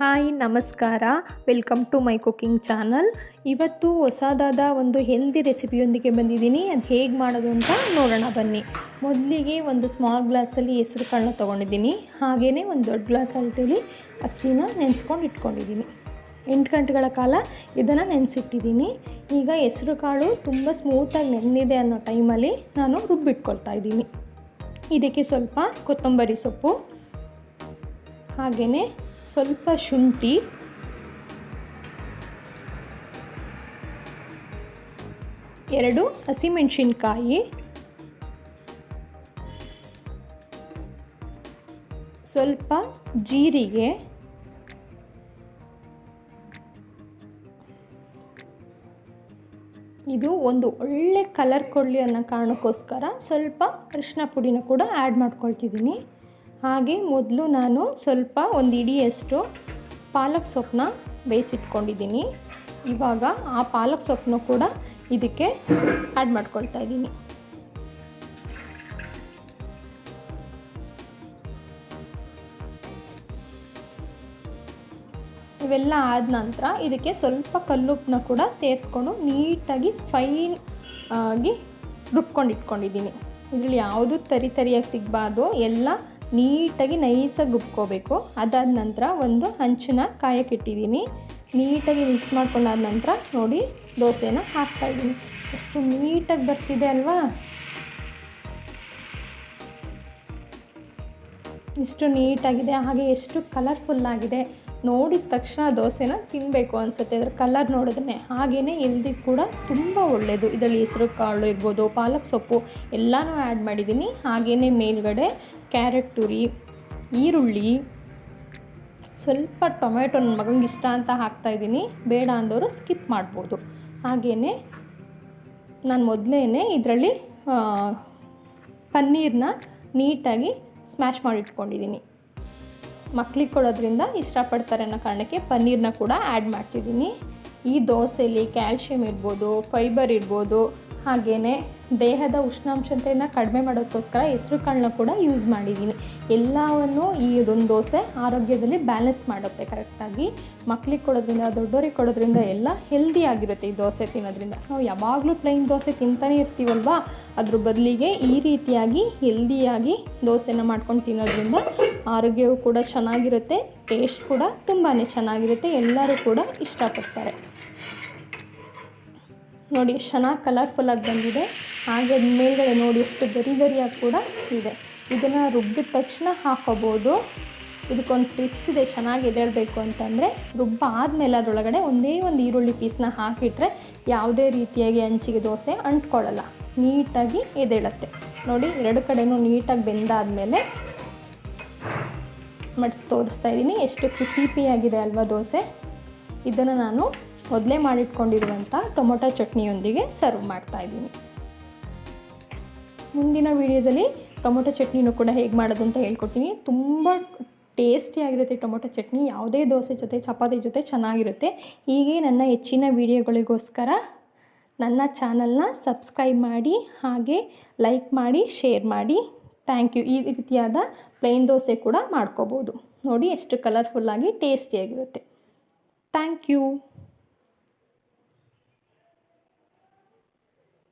Hi ನಮಸ್ಕಾರ, welcome to my cooking channel. ಇವತ್ತು ಹೊಸದಾದ ಒಂದು ಹೆಲ್ದಿ ರೆಸಿಪಿಯೊಂದಿಗೆ ಬಂದಿದ್ದೀನಿ. ಅದು ಹೇಗೆ ಮಾಡೋದು ಅಂತ ನೋಡೋಣ ಬನ್ನಿ. ಮೊದಲಿಗೆ ಒಂದು ಸ್ಮಾಲ್ ಗ್ಲಾಸಲ್ಲಿ ಹೆಸರು ಕಾಳನ್ನ ತೊಗೊಂಡಿದ್ದೀನಿ. ಹಾಗೆಯೇ ಒಂದು ದೊಡ್ಡ ಗ್ಲಾಸ್ ಅಳತೆಯಲ್ಲಿ ಅಕ್ಕಿನ ನೆನೆಸ್ಕೊಂಡು ಇಟ್ಕೊಂಡಿದ್ದೀನಿ. 8 ಗಂಟೆಗಳ ಕಾಲ ಇದನ್ನು ನೆನೆಸಿಟ್ಟಿದ್ದೀನಿ. ಈಗ ಹೆಸರು ಕಾಳು ತುಂಬ ಸ್ಮೂತಾಗಿ ನೆನೆದಿದೆ ಅನ್ನೋ ಟೈಮಲ್ಲಿ ನಾನು ರುಬ್ಬಿಟ್ಕೊಳ್ತಾ ಇದ್ದೀನಿ. ಇದಕ್ಕೆ ಸ್ವಲ್ಪ ಕೊತ್ತಂಬರಿ ಸೊಪ್ಪು, ಹಾಗೆಯೇ ಸ್ವಲ್ಪ ಶುಂಠಿ, ಎರಡು ಹಸಿಮೆಣಸಿನ್ಕಾಯಿ, ಸ್ವಲ್ಪ ಜೀರಿಗೆ, ಇದು ಒಂದು ಒಳ್ಳೆ ಕಲರ್ ಕೊಡಲಿ ಅನ್ನೋ ಕಾರಣಕ್ಕೋಸ್ಕರ ಸ್ವಲ್ಪ ಅರಿಶಿನ ಪುಡಿನ ಕೂಡ ಆ್ಯಡ್ ಮಾಡ್ಕೊಳ್ತಿದ್ದೀನಿ. ಹಾಗೆ ಮೊದಲು ನಾನು ಸ್ವಲ್ಪ ಒಂದು ಇಡಿಯಷ್ಟು ಪಾಲಕ್ ಸೊಪ್ಪನ್ನ ಬೇಯಿಸಿಟ್ಕೊಂಡಿದ್ದೀನಿ. ಇವಾಗ ಆ ಪಾಲಕ್ ಸೊಪ್ಪನ್ನು ಕೂಡ ಇದಕ್ಕೆ ಆ್ಯಡ್ ಮಾಡ್ಕೊಳ್ತಾ ಇದ್ದೀನಿ. ಇವೆಲ್ಲ ಆದ ನಂತರ ಇದಕ್ಕೆ ಸ್ವಲ್ಪ ಕಲ್ಲುಪ್ಪನ್ನ ಕೂಡ ಸೇರಿಸ್ಕೊಂಡು ನೀಟಾಗಿ ಫೈನ್ ಆಗಿ ರುಬ್ಕೊಂಡು ಇಟ್ಕೊಂಡಿದ್ದೀನಿ. ಇದರಲ್ಲಿ ಯಾವುದು ತರಿಯಾಗಿ ಸಿಗಬಾರ್ದು, ಎಲ್ಲ ನೀಟಾಗಿ ನೈಸಾಗಿ ರುಬ್ಕೋಬೇಕು. ಅದಾದ ನಂತರ ಒಂದು ಹಂಚನ್ನ ಕಾಯಕ್ಕಿಟ್ಟಿದ್ದೀನಿ. ನೀಟಾಗಿ ಮಿಕ್ಸ್ ಮಾಡ್ಕೊಂಡಾದ ನಂತರ ನೋಡಿ ದೋಸೆನ ಹಾಕ್ತಾಯಿದ್ದೀನಿ. ಎಷ್ಟು ನೀಟಾಗಿ ಬರ್ತಿದೆ ಅಲ್ವಾ? ಎಷ್ಟು ನೀಟಾಗಿದೆ, ಹಾಗೆ ಎಷ್ಟು ಕಲರ್ಫುಲ್ಲಾಗಿದೆ. ನೋಡಿದ ತಕ್ಷಣ ದೋಸೆನ ತಿನ್ನಬೇಕು ಅನಿಸುತ್ತೆ. ಅದರ ಕಲರ್ ನೋಡಿದ್ರೆ ಹಾಗೆಯೇ ಹೆಲ್ದಿ ಕೂಡ ತುಂಬ ಒಳ್ಳೆಯದು. ಇದರಲ್ಲಿ ಹೆಸರು ಕಾಳು ಇರ್ಬೋದು, ಪಾಲಕ್ ಸೊಪ್ಪು ಎಲ್ಲನೂ ಆ್ಯಡ್ ಮಾಡಿದ್ದೀನಿ. ಹಾಗೆಯೇ ಮೇಲ್ಗಡೆ ಕ್ಯಾರೆಟ್ ತುರಿ, ಈರುಳ್ಳಿ, ಸ್ವಲ್ಪ ಟೊಮೆಟೊ ನನ್ನ ಮಗಂಗೆ ಇಷ್ಟ ಅಂತ ಹಾಕ್ತಾಯಿದ್ದೀನಿ. ಬೇಡ ಅಂದವರು ಸ್ಕಿಪ್ ಮಾಡ್ಬೋದು. ಹಾಗೆಯೇ ನಾನು ಮೊದಲೇ ಇದರಲ್ಲಿ ಪನ್ನೀರನ್ನ ನೀಟಾಗಿ ಸ್ಮ್ಯಾಶ್ ಮಾಡಿಟ್ಕೊಂಡಿದ್ದೀನಿ. ಮಕ್ಳಿಗೆ ಕೊಡೋದ್ರಿಂದ ಇಷ್ಟಪಡ್ತಾರೆ ಅನ್ನೋ ಕಾರಣಕ್ಕೆ ಪನ್ನೀರನ್ನ ಕೂಡ ಆ್ಯಡ್ ಮಾಡ್ತಿದ್ದೀನಿ. ಈ ದೋಸೆಯಲ್ಲಿ ಕ್ಯಾಲ್ಶಿಯಂ ಇರ್ಬೋದು, ಫೈಬರ್ ಇರ್ಬೋದು, ಹಾಗೆಯೇ ದೇಹದ ಉಷ್ಣಾಂಶತೆಯನ್ನು ಕಡಿಮೆ ಮಾಡೋದಕ್ಕೋಸ್ಕರ ಹೆಸರು ಕಾಳನ್ನ ಕೂಡ ಯೂಸ್ ಮಾಡಿದ್ದೀನಿ. ಎಲ್ಲವನ್ನು ಈ ಇದೊಂದು ದೋಸೆ ಆರೋಗ್ಯದಲ್ಲಿ ಬ್ಯಾಲೆನ್ಸ್ ಮಾಡುತ್ತೆ ಕರೆಕ್ಟಾಗಿ. ಮಕ್ಳಿಗೆ ಕೊಡೋದ್ರಿಂದ, ದೊಡ್ಡವ್ರಿಗೆ ಕೊಡೋದ್ರಿಂದ ಎಲ್ಲ ಹೆಲ್ದಿ ಆಗಿರುತ್ತೆ ಈ ದೋಸೆ ತಿನ್ನೋದ್ರಿಂದ. ನಾವು ಯಾವಾಗಲೂ ಪ್ಲೈನ್ ದೋಸೆ ತಿಂತಾನೆ ಇರ್ತೀವಲ್ವ, ಅದ್ರ ಬದಲಿಗೆ ಈ ರೀತಿಯಾಗಿ ಹೆಲ್ದಿಯಾಗಿ ದೋಸೆನ ಮಾಡ್ಕೊಂಡು ತಿನ್ನೋದ್ರಿಂದ ಆರೋಗ್ಯವು ಕೂಡ ಚೆನ್ನಾಗಿರುತ್ತೆ, ಟೇಸ್ಟ್ ಕೂಡ ತುಂಬಾ ಚೆನ್ನಾಗಿರುತ್ತೆ, ಎಲ್ಲರೂ ಕೂಡ ಇಷ್ಟಪಡ್ತಾರೆ. ನೋಡಿ ಎಷ್ಟು ಚೆನ್ನಾಗಿ ಕಲರ್ಫುಲ್ಲಾಗಿ ಬಂದಿದೆ. ಹಾಗೆ ಮೇಲ್ಗಡೆ ನೋಡಿ ಎಷ್ಟು ಗರಿಯಾಗಿ ಕೂಡ ಇದೆ. ಇದನ್ನು ರುಬ್ಬಿದ ತಕ್ಷಣ ಹಾಕೋಬೋದು. ಇದಕ್ಕೊಂದು ಟ್ರಿಕ್ಸ್ ಇದೆ, ಚೆನ್ನಾಗಿ ಎದ್ದೇಳಬೇಕು ಅಂತಂದರೆ ಆದಮೇಲೆ ಅದರೊಳಗಡೆ ಒಂದೇ ಒಂದು ಈರುಳ್ಳಿ ಪೀಸ್ನ ಹಾಕಿಟ್ರೆ ಯಾವುದೇ ರೀತಿಯಾಗಿ ಹಂಚಿಗೆ ದೋಸೆ ಅಂಟ್ಕೊಳ್ಳಲ್ಲ, ನೀಟಾಗಿ ಎದ್ದೇಳುತ್ತೆ. ನೋಡಿ ಎರಡು ಕಡೆಯೂ ನೀಟಾಗಿ ಬೆಂದಾದಮೇಲೆ ಮಾಡಿ ತೋರಿಸ್ತಾ ಇದ್ದೀನಿ. ಎಷ್ಟು ಕ್ರಿಸಿಪಿಯಾಗಿದೆ ಅಲ್ವಾ ದೋಸೆ. ಇದನ್ನು ನಾನು ಮೊದಲೇ ಮಾಡಿಟ್ಕೊಂಡಿರುವಂಥ ಟೊಮೊಟೊ ಚಟ್ನಿಯೊಂದಿಗೆ ಸರ್ವ್ ಮಾಡ್ತಾಯಿದ್ದೀನಿ. ಮುಂದಿನ ವಿಡಿಯೋದಲ್ಲಿ ಟೊಮೊಟೊ ಚಟ್ನಿನೂ ಕೂಡ ಹೇಗೆ ಮಾಡೋದು ಅಂತ ಹೇಳ್ಕೊಡ್ತೀನಿ. ತುಂಬ ಟೇಸ್ಟಿಯಾಗಿರುತ್ತೆ ಟೊಮೊಟೊ ಚಟ್ನಿ. ಯಾವುದೇ ದೋಸೆ ಜೊತೆ, ಚಪಾತಿ ಜೊತೆ ಚೆನ್ನಾಗಿರುತ್ತೆ. ಹೀಗೆ ನನ್ನ ಹೆಚ್ಚಿನ ವಿಡಿಯೋಗಳಿಗೋಸ್ಕರ ನನ್ನ ಚಾನಲ್ನ ಸಬ್ಸ್ಕ್ರೈಬ್ ಮಾಡಿ, ಹಾಗೆ ಲೈಕ್ ಮಾಡಿ, ಶೇರ್ ಮಾಡಿ. Thank you. ಈ ರೀತಿಯಾದ ಪ್ಲೇನ್ ದೋಸೆ ಕೂಡ ಮಾಡ್ಕೋಬೋದು. ನೋಡಿ ಎಷ್ಟು ಕಲರ್ಫುಲ್ಲಾಗಿ ಟೇಸ್ಟಿಯಾಗಿರುತ್ತೆ. Thank you.